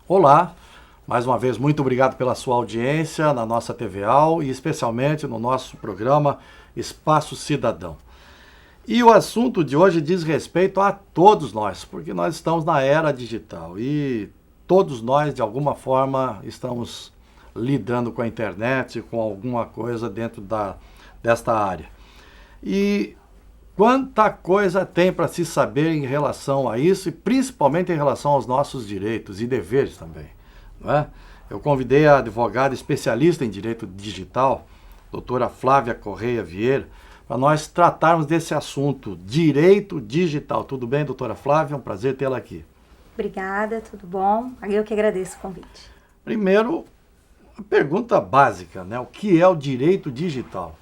Olá, mais uma vez muito obrigado pela sua audiência na nossa TVAL e especialmente no nosso programa Espaço Cidadão. E o assunto de hoje diz respeito a todos nós, porque nós estamos na era digital e todos nós de alguma forma estamos lidando com a internet, com alguma coisa dentro desta área. E quanta coisa tem para se saber em relação a isso e principalmente em relação aos nossos direitos e deveres também, não é? Eu convidei a advogada especialista em direito digital, doutora Flávia Correia Vieira, para nós tratarmos desse assunto, direito digital. Tudo bem, doutora Flávia? É um prazer tê-la aqui. Obrigada, tudo bom? Eu que agradeço o convite. Primeiro, a pergunta básica, né? O que é o direito digital?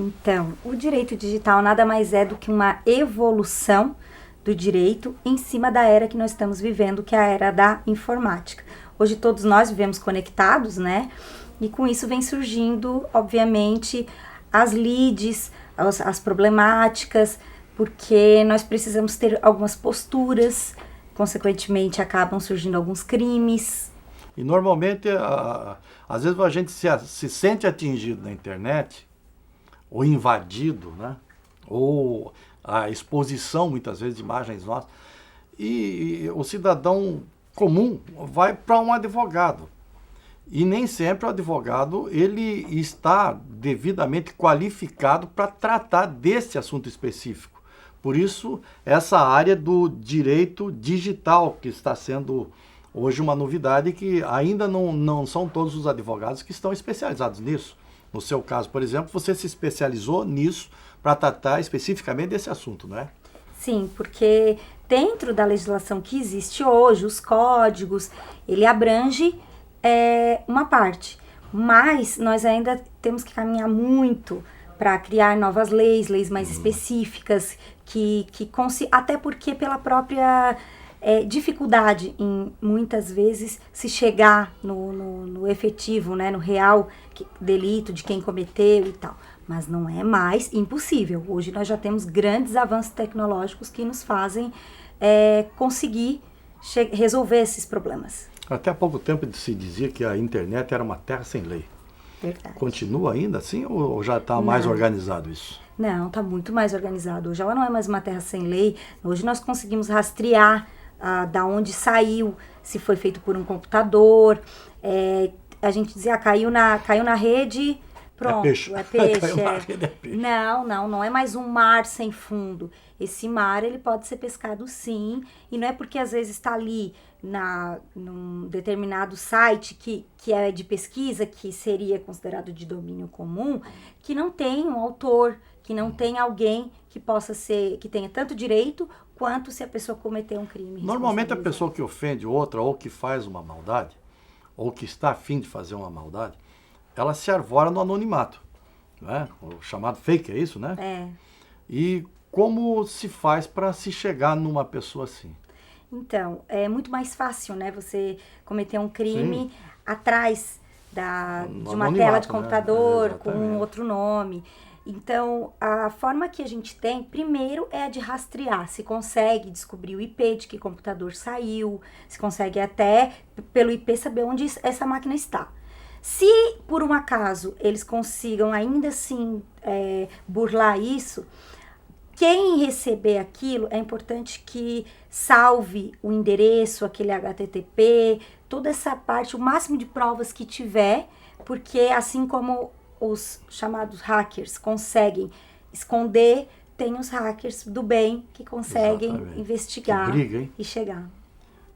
Então, o direito digital nada mais é do que uma evolução do direito em cima da era que nós estamos vivendo, que é a era da informática. Hoje todos nós vivemos conectados, né? E com isso vem surgindo, obviamente, as lides, as problemáticas, porque nós precisamos ter algumas posturas, consequentemente acabam surgindo alguns crimes. E normalmente, às vezes a gente se sente atingido na internet, ou invadido, né? Ou a exposição, muitas vezes, de imagens nossas. E o cidadão comum vai para um advogado. E nem sempre o advogado ele está devidamente qualificado para tratar desse assunto específico. Por isso, essa área do direito digital, que está sendo hoje uma novidade, que ainda não são todos os advogados que estão especializados nisso. No seu caso, por exemplo, você se especializou nisso para tratar especificamente desse assunto, não é? Sim, porque dentro da legislação que existe hoje, os códigos, ele abrange uma parte, mas nós ainda temos que caminhar muito para criar novas leis mais específicas, até porque pela própria dificuldade em muitas vezes se chegar no efetivo, né, no real delito de quem cometeu e tal. Mas não é mais impossível. Hoje nós já temos grandes avanços tecnológicos que nos fazem conseguir resolver esses problemas. Até há pouco tempo se dizia que a internet era uma terra sem lei. Verdade. Continua ainda assim ou já está mais organizado isso? Não, está muito mais organizado. Hoje ela não é mais uma terra sem lei. Hoje nós conseguimos rastrear da onde saiu, se foi feito por um computador. A gente dizia, caiu na rede, pronto, é peixe. Caiu na rede, é peixe. Não é mais um mar sem fundo. Esse mar, ele pode ser pescado sim, e não é porque às vezes está ali num determinado site que é de pesquisa, que seria considerado de domínio comum, que não tem um autor, que não tem alguém que possa ser, que tenha tanto direito quanto se a pessoa cometer um crime. Normalmente a pessoa que ofende outra ou que faz uma maldade, ou que está a fim de fazer uma maldade, ela se arvora no anonimato, né? O chamado fake, é isso, né? É. E como se faz para se chegar numa pessoa assim? Então, é muito mais fácil, né? Você cometer um crime atrás de uma tela de computador, né? Com um outro nome. Então, a forma que a gente tem, primeiro, é a de rastrear. Se consegue descobrir o IP de que computador saiu, se consegue até, pelo IP, saber onde essa máquina está. Se, por um acaso, eles consigam ainda assim burlar isso, quem receber aquilo, é importante que salve o endereço, aquele HTTP, toda essa parte, o máximo de provas que tiver, porque assim como os chamados hackers conseguem esconder, tem os hackers do bem que conseguem investigar que briga, hein? E chegar.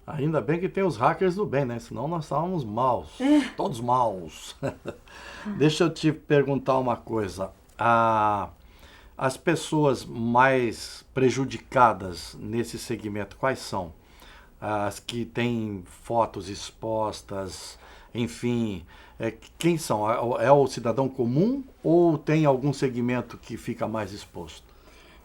Ainda bem que tem os hackers do bem, né? Senão nós estávamos maus, todos maus. Deixa eu te perguntar uma coisa. As pessoas mais prejudicadas nesse segmento, quais são? As que têm fotos expostas, enfim, quem são? É o cidadão comum ou tem algum segmento que fica mais exposto?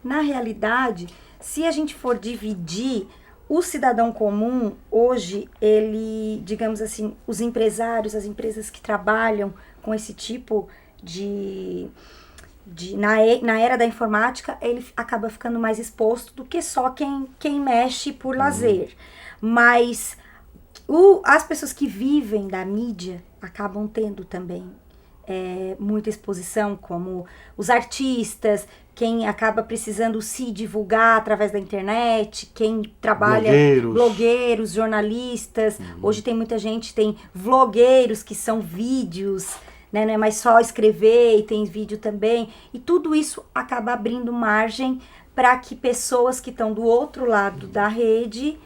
Na realidade, se a gente for dividir, o cidadão comum, hoje, ele, digamos assim, os empresários, as empresas que trabalham com esse tipo na era da informática, ele acaba ficando mais exposto do que só quem mexe por lazer. Mas As pessoas que vivem da mídia acabam tendo também muita exposição, como os artistas, quem acaba precisando se divulgar através da internet, quem trabalha, blogueiros, jornalistas. Hoje tem muita gente, tem vlogueiros que são vídeos, né? Não é mais só escrever, e tem vídeo também. E tudo isso acaba abrindo margem para que pessoas que estão do outro lado da rede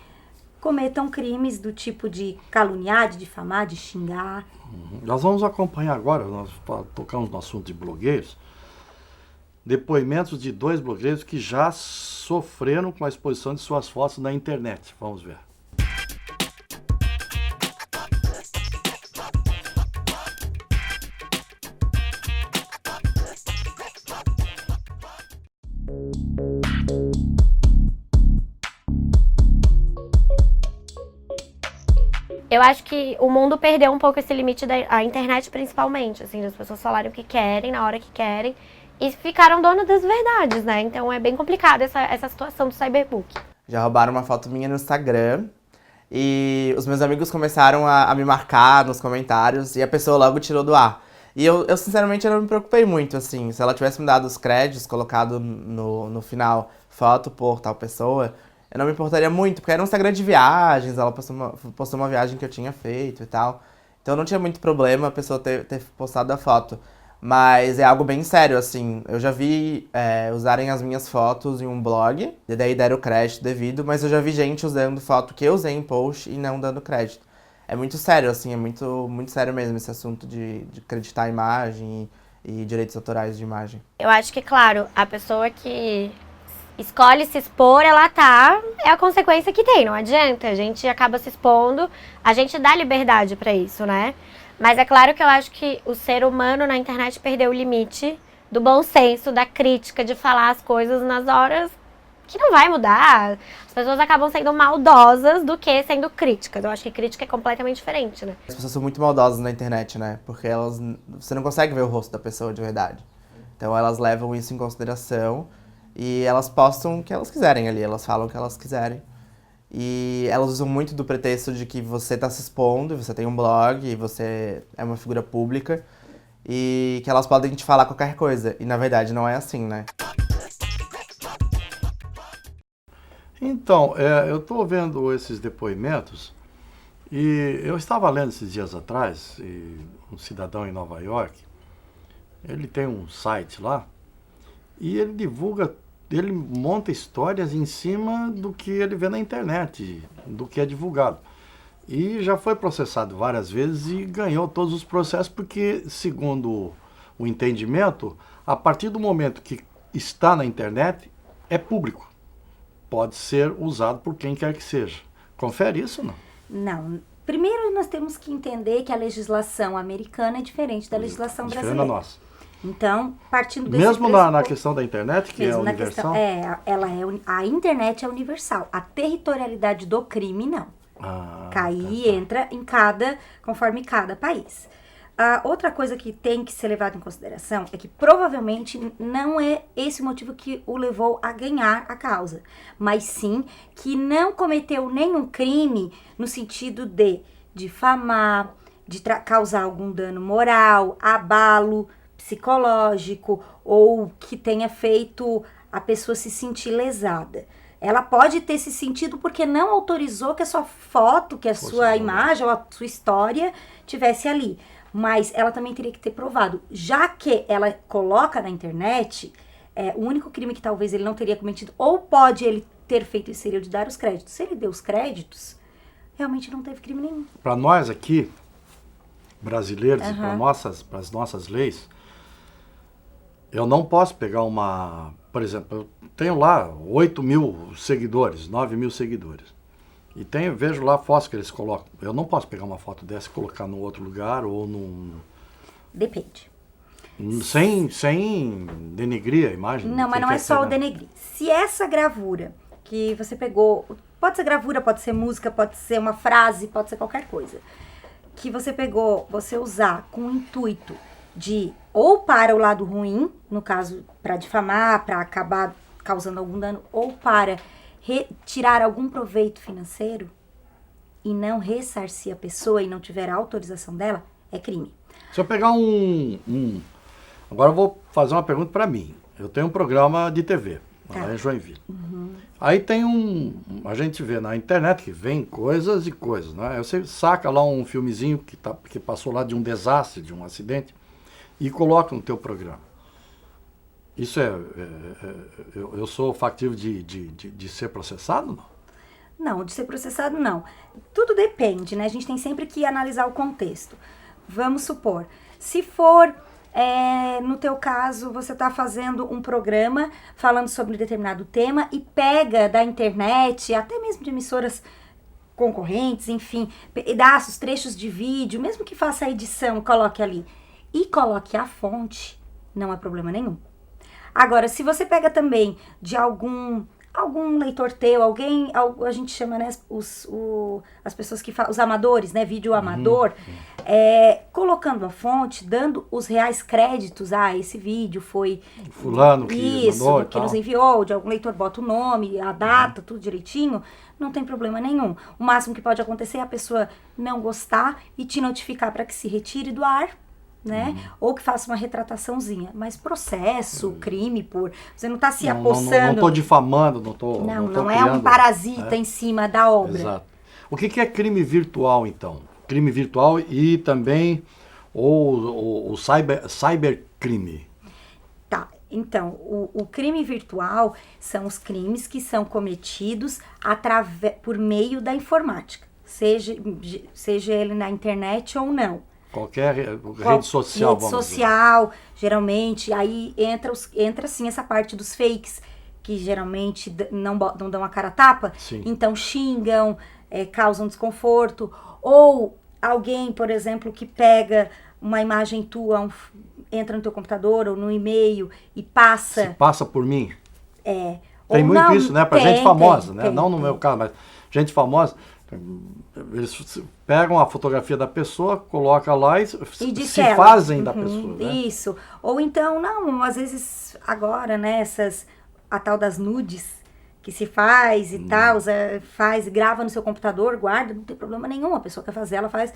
cometam crimes do tipo de caluniar, de difamar, de xingar. Nós vamos acompanhar agora, nós tocamos no assunto de blogueiros, depoimentos de 2 blogueiros que já sofreram com a exposição de suas fotos na internet. Vamos ver. Eu acho que o mundo perdeu um pouco esse limite da internet, principalmente, assim, das pessoas falarem o que querem, na hora que querem, e ficaram donas das verdades, né? Então é bem complicado essa situação do cyberbullying. Já roubaram uma foto minha no Instagram e os meus amigos começaram a me marcar nos comentários e a pessoa logo tirou do ar. E eu sinceramente, eu não me preocupei muito, assim, se ela tivesse me dado os créditos, colocado no final, foto por tal pessoa, eu não me importaria muito, porque era um Instagram de viagens, ela postou uma viagem que eu tinha feito e tal. Então não tinha muito problema a pessoa ter postado a foto. Mas é algo bem sério, assim. Eu já vi usarem as minhas fotos em um blog, e daí deram crédito devido, mas eu já vi gente usando foto que eu usei em post e não dando crédito. É muito sério, assim, é muito, muito sério mesmo esse assunto de acreditar a imagem e direitos autorais de imagem. Eu acho que, claro, a pessoa que escolhe se expor, é a consequência que tem, não adianta, a gente acaba se expondo, a gente dá liberdade pra isso, né? Mas é claro que eu acho que o ser humano na internet perdeu o limite do bom senso, da crítica, de falar as coisas nas horas que não vai mudar. As pessoas acabam sendo maldosas do que sendo críticas. Eu acho que crítica é completamente diferente, né? As pessoas são muito maldosas na internet, né? Porque você não consegue ver o rosto da pessoa de verdade. Então elas levam isso em consideração e elas postam o que elas quiserem ali, elas falam o que elas quiserem. E elas usam muito do pretexto de que você está se expondo, você tem um blog, e você é uma figura pública, e que elas podem te falar qualquer coisa. E na verdade não é assim, né? Então, eu estou vendo esses depoimentos e eu estava lendo esses dias atrás, um cidadão em Nova York, ele tem um site lá e ele divulga, ele monta histórias em cima do que ele vê na internet, do que é divulgado. E já foi processado várias vezes e ganhou todos os processos porque, segundo o entendimento, a partir do momento que está na internet, é público. Pode ser usado por quem quer que seja. Confere isso, não? Não. Primeiro, nós temos que entender que a legislação americana é diferente da legislação brasileira. Diferente da nossa. Então, partindo desse mesmo na questão da internet, que é universal? A internet é universal. A territorialidade do crime, não. Entra em conforme cada país. Outra coisa que tem que ser levada em consideração é que provavelmente não é esse o motivo que o levou a ganhar a causa, mas sim que não cometeu nenhum crime no sentido de difamar, de causar algum dano moral, abalo psicológico ou que tenha feito a pessoa se sentir lesada. Ela pode ter se sentido porque não autorizou que a sua foto, que a sua imagem ou a sua história tivesse ali. Mas ela também teria que ter provado. Já que ela coloca na internet, o único crime que talvez ele não teria cometido, ou pode ele ter feito isso, seria o de dar os créditos. Se ele deu os créditos, realmente não teve crime nenhum. Para nós aqui, brasileiros, e para as nossas leis, eu não posso pegar por exemplo, eu tenho lá 8 mil seguidores, 9 mil seguidores. E vejo lá fotos que eles colocam. Eu não posso pegar uma foto dessa e colocar num outro lugar ou num... Depende. Sem denegrir a imagem? Não, mas não é só o denegrir. Se essa gravura que você pegou, pode ser gravura, pode ser música, pode ser uma frase, pode ser qualquer coisa, que você pegou, você usar com o intuito de ou para o lado ruim, no caso, para difamar, para acabar causando algum dano, ou para retirar algum proveito financeiro, e não ressarcir a pessoa e não tiver a autorização dela, é crime. Se eu pegar Agora eu vou fazer uma pergunta para mim. Eu tenho um programa de TV, lá em Joinville. Aí tem a gente vê na internet que vem coisas e coisas, né? Aí você saca lá um filmezinho que passou lá de um desastre, de um acidente, e coloca no teu programa. Isso eu sou factível de ser processado, não? Não, de ser processado não. Tudo depende, né? A gente tem sempre que analisar o contexto. Vamos supor, se for, no teu caso, você está fazendo um programa falando sobre um determinado tema e pega da internet, até mesmo de emissoras concorrentes, enfim, pedaços, trechos de vídeo, mesmo que faça a edição, coloque ali e coloque a fonte, não há problema nenhum. Agora, se você pega também de algum leitor teu, a gente chama, né, as pessoas que os amadores, né, vídeo amador, colocando a fonte, dando os reais créditos, esse vídeo foi fulano que mandou, que nos enviou, de algum leitor bota o nome, a data, tudo direitinho, não tem problema nenhum. O máximo que pode acontecer é a pessoa não gostar e te notificar para que se retire do ar, né? Ou que faça uma retrataçãozinha. Mas processo, crime você não está se apossando. Não estou difamando, não estou. Não é um parasita em cima da obra. Exato. O que é crime virtual, então? Crime virtual e também o cybercrime. Tá. Então, o crime virtual são os crimes que são cometidos por meio da informática. Seja ele na internet ou não. Qualquer rede social, rede social, geralmente, aí entra sim essa parte dos fakes, que geralmente não dão a cara a tapa, sim. Então xingam, causam desconforto, ou alguém, por exemplo, que pega uma imagem tua, entra no teu computador ou no e-mail e passa... Se passa por mim. Tem muito isso, né? Pra gente famosa, né? Não no meu caso, mas gente famosa... Eles pegam a fotografia da pessoa, colocam lá e se fazem da pessoa, né? Isso. Ou então, não, às vezes agora, né, a tal das nudes que se faz e tal, faz, grava no seu computador, guarda, não tem problema nenhum, a pessoa quer fazer, ela faz,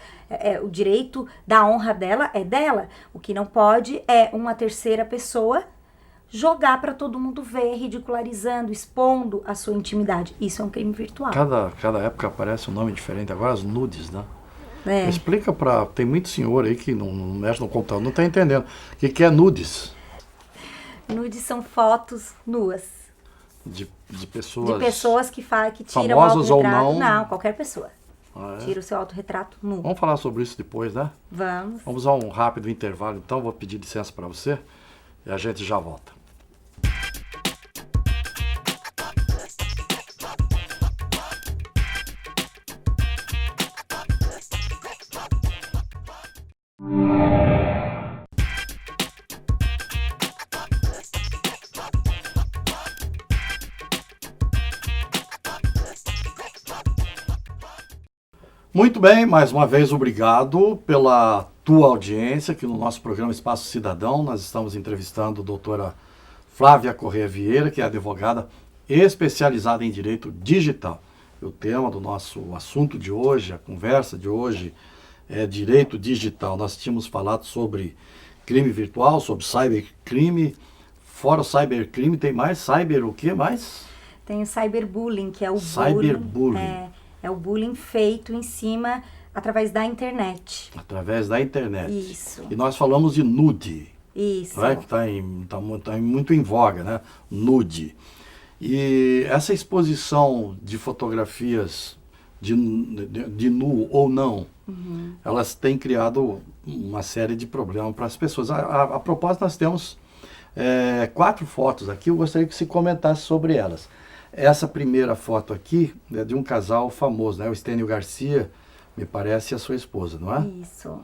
o direito da honra dela é dela. O que não pode é uma terceira pessoa jogar para todo mundo ver, ridicularizando, expondo a sua intimidade. Isso é um crime virtual. Cada época aparece um nome diferente. Agora as nudes, né? Explica tem muito senhor aí que não mexe no computador, não está entendendo. O que é nudes? Nudes são fotos nuas. De pessoas... De pessoas que tiram famosas ou autorretrato. não? Não, qualquer pessoa. Tira o seu autorretrato nu. Vamos falar sobre isso depois, né? Vamos a um rápido intervalo, então. Vou pedir licença para você e a gente já volta. Muito bem, mais uma vez obrigado pela tua audiência aqui no nosso programa Espaço Cidadão. Nós estamos entrevistando a doutora Flávia Corrêa Vieira, que é advogada especializada em direito digital. O tema do nosso assunto de hoje, a conversa de hoje, é direito digital. Nós tínhamos falado sobre crime virtual, sobre cybercrime. Fora o cybercrime, tem mais cyber o que mais? Tem o cyberbullying, que é o cyberbullying. É o bullying feito em cima através da internet. Através da internet. Isso. E nós falamos de nude. Isso. Não é? Que está muito em voga, né? Nude. E essa exposição de fotografias de nu ou não, elas têm criado uma série de problemas para as pessoas. A propósito, nós temos 4 fotos aqui, eu gostaria que você comentasse sobre elas. Essa primeira foto aqui é de um casal famoso, né? O Estênio Garcia, me parece, e a sua esposa, não é? Isso.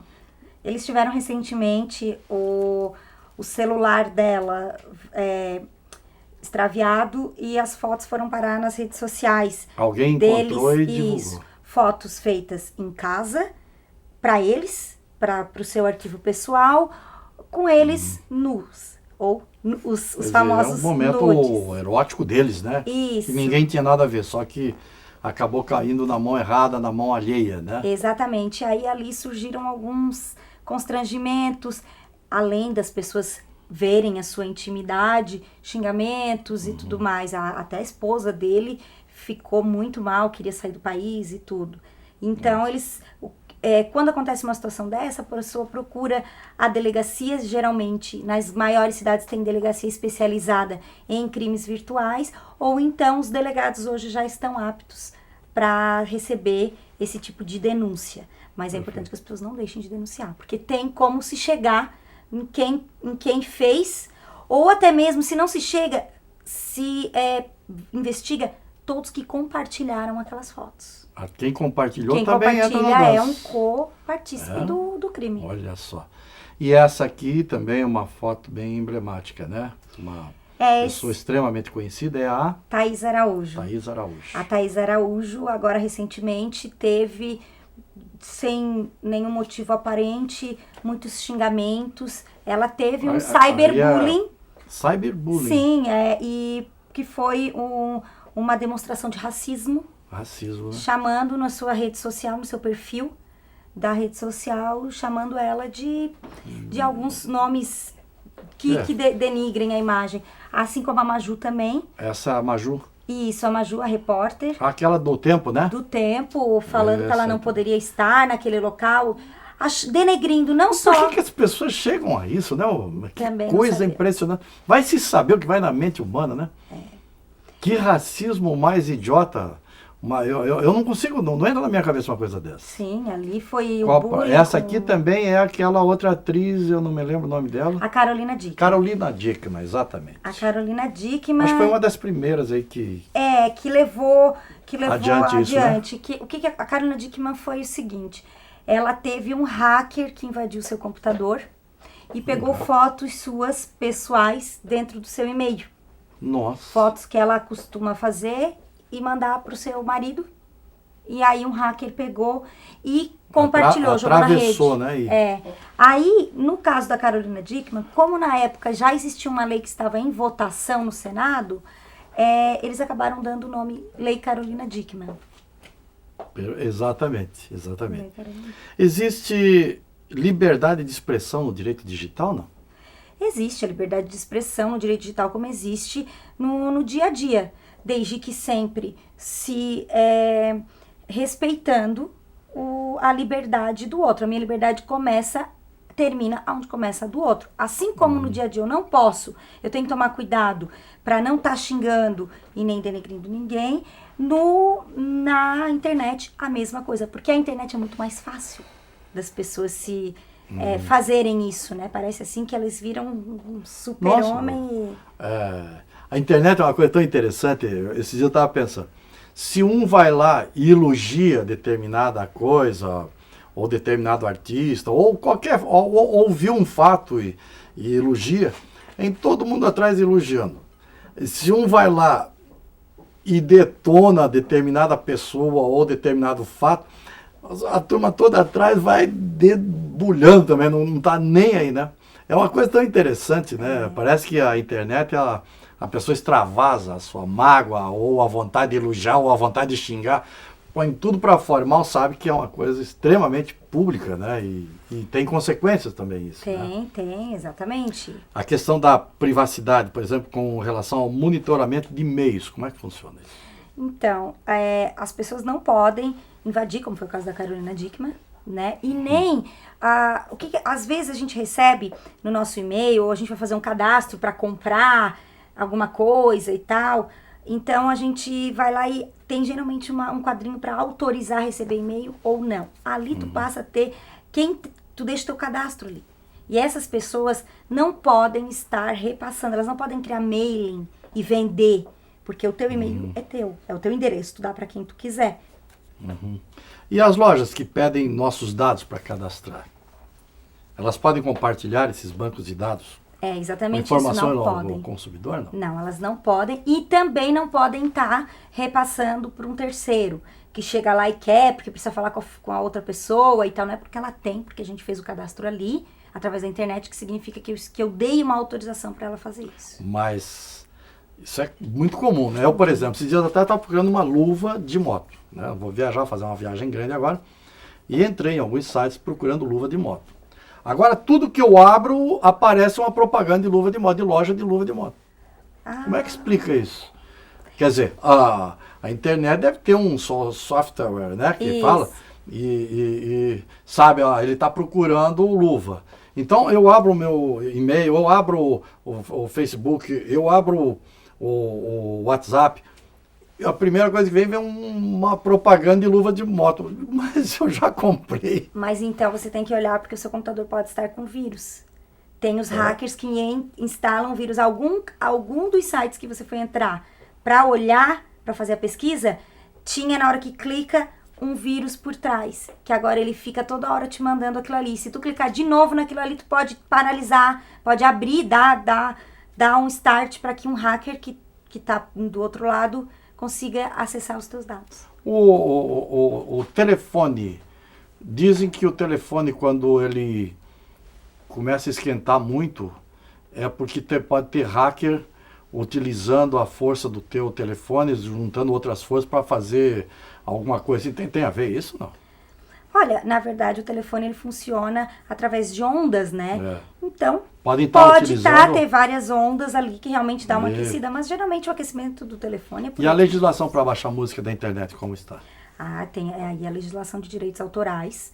Eles tiveram recentemente o celular dela extraviado e as fotos foram parar nas redes sociais. Alguém encontrou e divulgou. Isso. Fotos feitas em casa, para eles, para o seu arquivo pessoal, com eles nus. Ou os famosos nudes. É um momento nudes. erótico deles, né? Isso. Que ninguém tinha nada a ver, só que acabou caindo na mão errada, na mão alheia, né? Exatamente. Aí ali surgiram alguns constrangimentos, além das pessoas verem a sua intimidade, xingamentos e tudo mais. Até a esposa dele ficou muito mal, queria sair do país e tudo. Então, quando acontece uma situação dessa, a pessoa procura a delegacia, geralmente nas maiores cidades tem delegacia especializada em crimes virtuais, ou então os delegados hoje já estão aptos para receber esse tipo de denúncia. Mas é importante que as pessoas não deixem de denunciar, porque tem como se chegar em quem fez, ou até mesmo se não se chega, se investiga todos que compartilharam aquelas fotos. Quem compartilhou Quem também compartilha é um co-partícipe do crime. Olha só. E essa aqui também é uma foto bem emblemática, né? Uma pessoa extremamente conhecida é a Thaís Araújo. Thaís Araújo. A Thaís Araújo, agora recentemente, teve, sem nenhum motivo aparente, muitos xingamentos. Ela teve um cyberbullying. Cyberbullying. Sim, e que foi uma demonstração de racismo. Racismo, né? Chamando na sua rede social, no seu perfil da rede social, chamando ela de alguns nomes que denigrem a imagem. Assim como a Maju também. Essa é a Maju? Isso, a Maju, a repórter. Aquela do Tempo, né? Do Tempo, falando que ela não poderia estar naquele local, denegrindo não só... Por que as pessoas chegam a isso, né? Que Também coisa impressionante. Vai se saber o que vai na mente humana, né? Que racismo mais idiota. Eu não consigo, não entra na minha cabeça uma coisa dessa. Sim, ali foi o bullying. Essa aqui também é aquela outra atriz, eu não me lembro o nome dela. A Carolina Dickman. Carolina Dickman, exatamente. A Carolina Dickman. Acho que foi uma das primeiras aí que levou adiante. Isso, né? O que a Carolina Dickman foi o seguinte, ela teve um hacker que invadiu seu computador e pegou fotos suas pessoais dentro do seu e-mail. Nossa. Fotos que ela costuma fazer e mandar para o seu marido. E aí um hacker pegou e compartilhou, jogou na rede. Né? Aí, no caso da Carolina Dickman, como na época já existia uma lei que estava em votação no Senado, eles acabaram dando o nome Lei Carolina Dickman. Exatamente. Existe liberdade de expressão no direito digital, não? Existe a liberdade de expressão no direito digital como existe no dia a dia. Desde que sempre se respeitando a liberdade do outro. A minha liberdade termina onde começa a do outro. Assim como no dia a dia eu não posso, eu tenho que tomar cuidado para não estar xingando e nem denegrindo ninguém, na internet a mesma coisa. Porque a internet é muito mais fácil das pessoas fazerem isso, né? Parece assim que elas viram um super-homem. A internet é uma coisa tão interessante. Esses dias eu estava pensando, se um vai lá e elogia determinada coisa, ou determinado artista, ou viu um fato e elogia, em todo mundo atrás elogiando. Se um vai lá e detona determinada pessoa ou determinado fato, a turma toda atrás vai debulhando também, não está nem aí, né? É uma coisa tão interessante, né? Parece que a internet, a pessoa extravasa a sua mágoa, ou a vontade de elogiar, ou a vontade de xingar, põe tudo para fora. Mal sabe que é uma coisa extremamente pública, né? E tem consequências também isso. Tem, exatamente. A questão da privacidade, por exemplo, com relação ao monitoramento de e-mails, como é que funciona isso? Então, as pessoas não podem invadir, como foi o caso da Carolina Dickman, né? E nem às vezes a gente recebe no nosso e-mail, ou a gente vai fazer um cadastro para comprar alguma coisa e tal. Então a gente vai lá e tem geralmente um quadrinho para autorizar a receber e-mail ou não. Ali tu passa a ter tu deixa teu cadastro ali. E essas pessoas não podem estar repassando, elas não podem criar mailing e vender, porque o teu e-mail é teu, é o teu endereço, tu dá para quem tu quiser. E as lojas que pedem nossos dados para cadastrar? Elas podem compartilhar esses bancos de dados? Exatamente isso, não podem. Ao consumidor, não? Não, elas não podem e também não podem estar repassando para um terceiro, que chega lá e quer, porque precisa falar com a outra pessoa e tal. Não é porque ela tem, porque a gente fez o cadastro ali, através da internet, que significa que eu dei uma autorização para ela fazer isso. Mas Isso é muito comum, né? Eu, por exemplo, esses dias até estava procurando uma luva de moto, né? Eu vou viajar, fazer uma viagem grande agora, e entrei em alguns sites procurando luva de moto. Agora, tudo que eu abro, aparece uma propaganda de luva de moto, de loja de luva de moto. Como é que explica isso? Quer dizer, a internet deve ter um software, né, que fala, e sabe, ó, ele está procurando luva. Então, eu abro o meu e-mail, eu abro o Facebook, eu abro o WhatsApp, a primeira coisa que vem uma propaganda de luva de moto. Mas eu já comprei. Mas então você tem que olhar porque o seu computador pode estar com vírus. Tem os hackers que instalam vírus. Algum dos sites que você foi entrar para olhar, para fazer a pesquisa, tinha na hora que clica um vírus por trás. Que agora ele fica toda hora te mandando aquilo ali. Se tu clicar de novo naquilo ali, tu pode paralisar, pode abrir, dar um start para que um hacker que tá do outro lado consiga acessar os teus dados. O telefone, dizem que o telefone, quando ele começa a esquentar muito, é porque pode ter hacker utilizando a força do teu telefone, juntando outras forças para fazer alguma coisa. Tem a ver isso, não? Olha, na verdade o telefone ele funciona através de ondas, né? Então, pode ter várias ondas ali que realmente dá uma aquecida, mas geralmente o aquecimento do telefone é por E a legislação para baixar música da internet, como está? Tem aí a legislação de direitos autorais,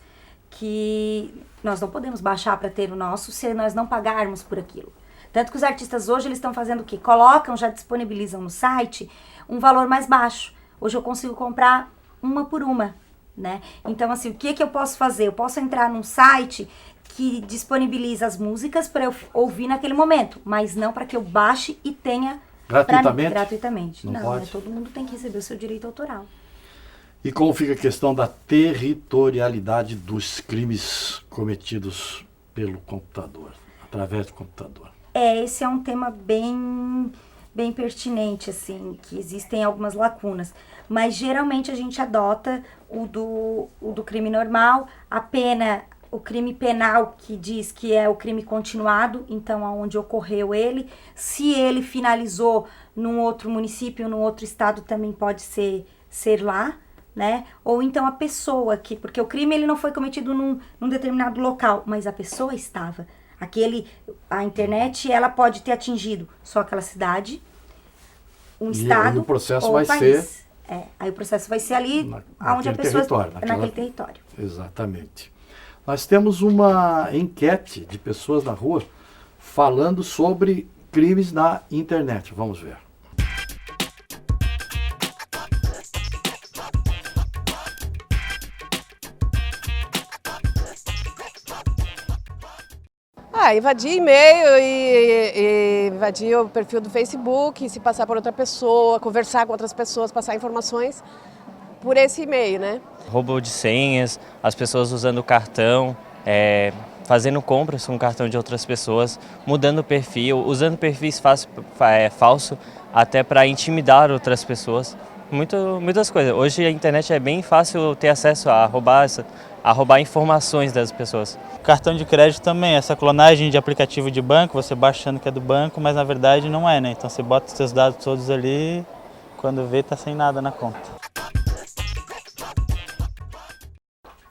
que nós não podemos baixar para ter o nosso se nós não pagarmos por aquilo. Tanto que os artistas hoje eles estão fazendo o quê? Colocam, já disponibilizam no site um valor mais baixo. Hoje eu consigo comprar uma por uma, né? Então, assim, o que eu posso fazer? Eu posso entrar num site que disponibiliza as músicas para eu ouvir naquele momento, mas não para que eu baixe e tenha gratuitamente. Não, pode. Todo mundo tem que receber o seu direito autoral. E como fica a questão da territorialidade dos crimes cometidos pelo computador, através do computador? Esse é um tema bem pertinente, assim, que existem algumas lacunas. Mas geralmente a gente adota o do crime normal, a pena, o crime penal, que diz que é o crime continuado, então aonde ocorreu ele. Se ele finalizou num outro município, num outro estado, também pode ser lá, né? Ou então a pessoa porque o crime ele não foi cometido num determinado local, mas a pessoa estava. A internet, ela pode ter atingido só aquela cidade, um estado, e o processo ou vai país. ser... Aí o processo vai ser ali, onde a pessoa... Naquele território. Exatamente. Nós temos uma enquete de pessoas na rua falando sobre crimes na internet. Vamos ver. Invadir e-mail e invadir o perfil do Facebook, se passar por outra pessoa, conversar com outras pessoas, passar informações por esse e-mail, né? Roubo de senhas, as pessoas usando o cartão, fazendo compras com o cartão de outras pessoas, mudando o perfil, usando perfis falsos até para intimidar outras pessoas. Muitas coisas. Hoje a internet é bem fácil ter acesso a roubar informações das pessoas. Cartão de crédito também, essa clonagem de aplicativo de banco, você baixa achando que é do banco, mas na verdade não é, né? Então você bota os seus dados todos ali, quando vê tá sem nada na conta.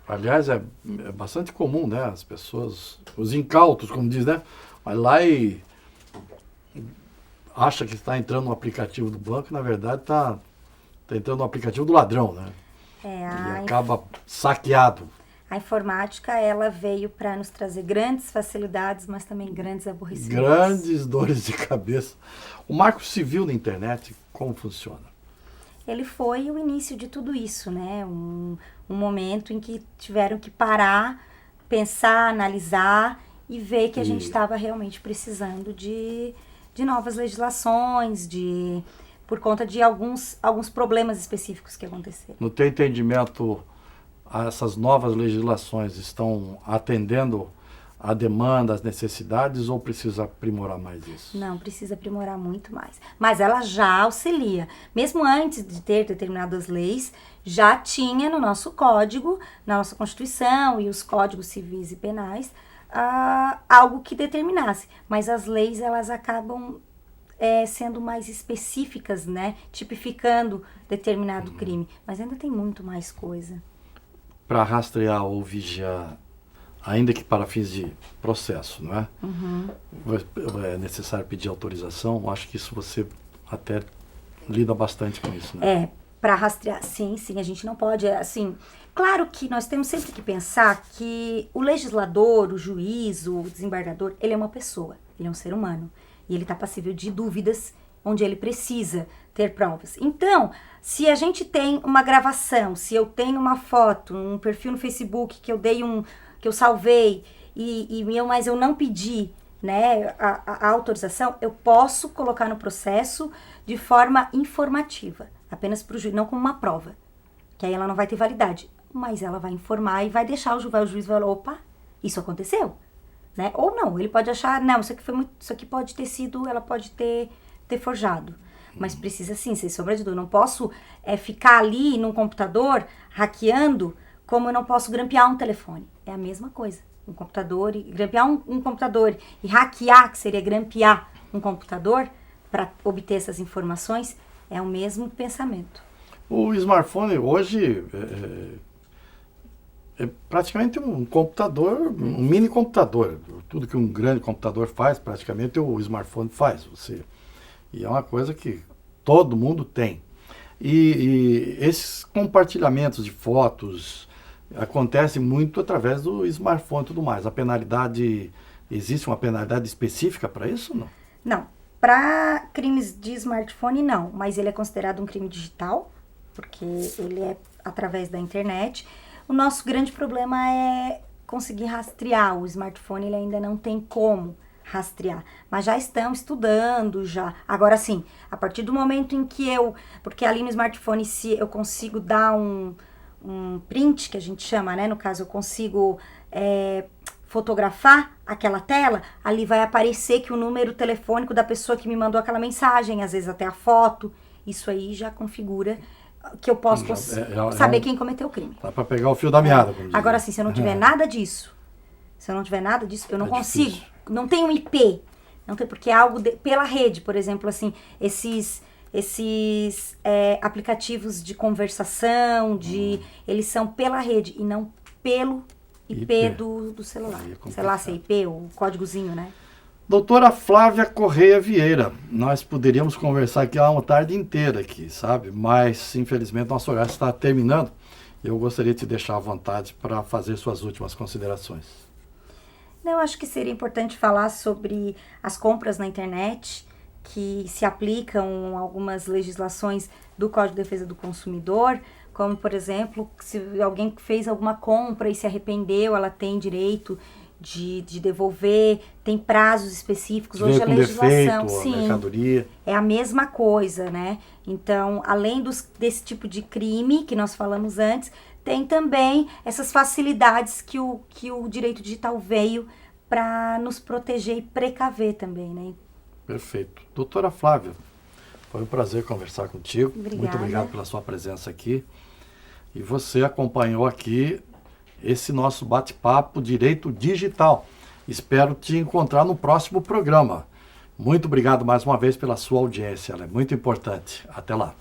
Aliás, é bastante comum, né? As pessoas, os incautos, como diz, né? Vai lá e acha que está entrando no aplicativo do banco, na verdade está entrando no aplicativo do ladrão, né? E acaba saqueado. A informática, ela veio para nos trazer grandes facilidades, mas também grandes aborrecimentos. Grandes dores de cabeça. O Marco Civil na internet, como funciona? Ele foi o início de tudo isso, né? Um momento em que tiveram que parar, pensar, analisar e ver que a gente estava realmente precisando de novas legislações, por conta de alguns problemas específicos que aconteceram. No teu entendimento, essas novas legislações estão atendendo a demanda, as necessidades, ou precisa aprimorar mais isso? Não, precisa aprimorar muito mais. Mas ela já auxilia. Mesmo antes de ter determinadas leis, já tinha no nosso código, na nossa Constituição e os códigos civis e penais, algo que determinasse. Mas as leis, elas acabam sendo mais específicas, né? Tipificando determinado crime. Mas ainda tem muito mais coisa. Para rastrear ou vigiar, ainda que para fins de processo, não é? É necessário pedir autorização. Acho que isso você até lida bastante com isso, né? Para rastrear, sim, a gente não pode, assim... Claro que nós temos sempre que pensar que o legislador, o juiz, o desembargador, ele é uma pessoa, ele é um ser humano. E ele está passível de dúvidas onde ele precisa ter provas. Então, se a gente tem uma gravação, se eu tenho uma foto, um perfil no Facebook que eu que eu salvei, mas eu não pedi, né, a autorização, eu posso colocar no processo de forma informativa, apenas para o juiz, não como uma prova, que aí ela não vai ter validade, mas ela vai informar e vai deixar o juiz falar, opa, isso aconteceu, né? Ou não, ele pode achar, não, isso aqui pode ter sido, ela pode ter forjado, mas precisa sim, sem sombra de dúvida, não posso ficar ali num computador hackeando, como eu não posso grampear um telefone, é a mesma coisa. Um computador, e grampear um computador e hackear, que seria grampear um computador para obter essas informações, é o mesmo pensamento. O smartphone hoje é praticamente um computador, um mini computador. Tudo que um grande computador faz, praticamente o smartphone faz. E é uma coisa que todo mundo tem. E esses compartilhamentos de fotos acontece muito através do smartphone e tudo mais. A penalidade, existe uma penalidade específica para isso ou não? Não. Para crimes de smartphone, não. Mas ele é considerado um crime digital, porque ele é através da internet. O nosso grande problema é conseguir rastrear. O smartphone ele ainda não tem como rastrear. Mas já estão estudando, já. Agora sim, a partir do momento em que porque ali no smartphone, se eu consigo dar um print, que a gente chama, né? No caso, eu consigo fotografar aquela tela, ali vai aparecer que o número telefônico da pessoa que me mandou aquela mensagem, às vezes até a foto, isso aí já configura que eu posso saber quem cometeu o crime. Dá para pegar o fio da meada. Agora sim, se eu não tiver nada disso, eu não consigo, difícil. Não tem um IP, não tem, porque é algo pela rede, por exemplo, assim, esses aplicativos de conversação, eles são pela rede e não pelo IP do celular. Sei lá se é IP, o códigozinho, né? Doutora Flávia Correia Vieira, nós poderíamos conversar aqui uma tarde inteira aqui, sabe? Mas, infelizmente, nosso horário está terminando. Eu gostaria de te deixar à vontade para fazer suas últimas considerações. Eu acho que seria importante falar sobre as compras na internet, que se aplicam algumas legislações do Código de Defesa do Consumidor, como, por exemplo, se alguém fez alguma compra e se arrependeu, ela tem direito de devolver, tem prazos específicos. Hoje a legislação, defeito, sim, a mercadoria. É a mesma coisa, né? Então, além desse tipo de crime que nós falamos antes, tem também essas facilidades que o direito digital veio para nos proteger e precaver também, né? Perfeito. Doutora Flávia, foi um prazer conversar contigo. Obrigada. Muito obrigado pela sua presença aqui. E você acompanhou aqui esse nosso bate-papo Direito Digital. Espero te encontrar no próximo programa. Muito obrigado mais uma vez pela sua audiência, ela é muito importante. Até lá.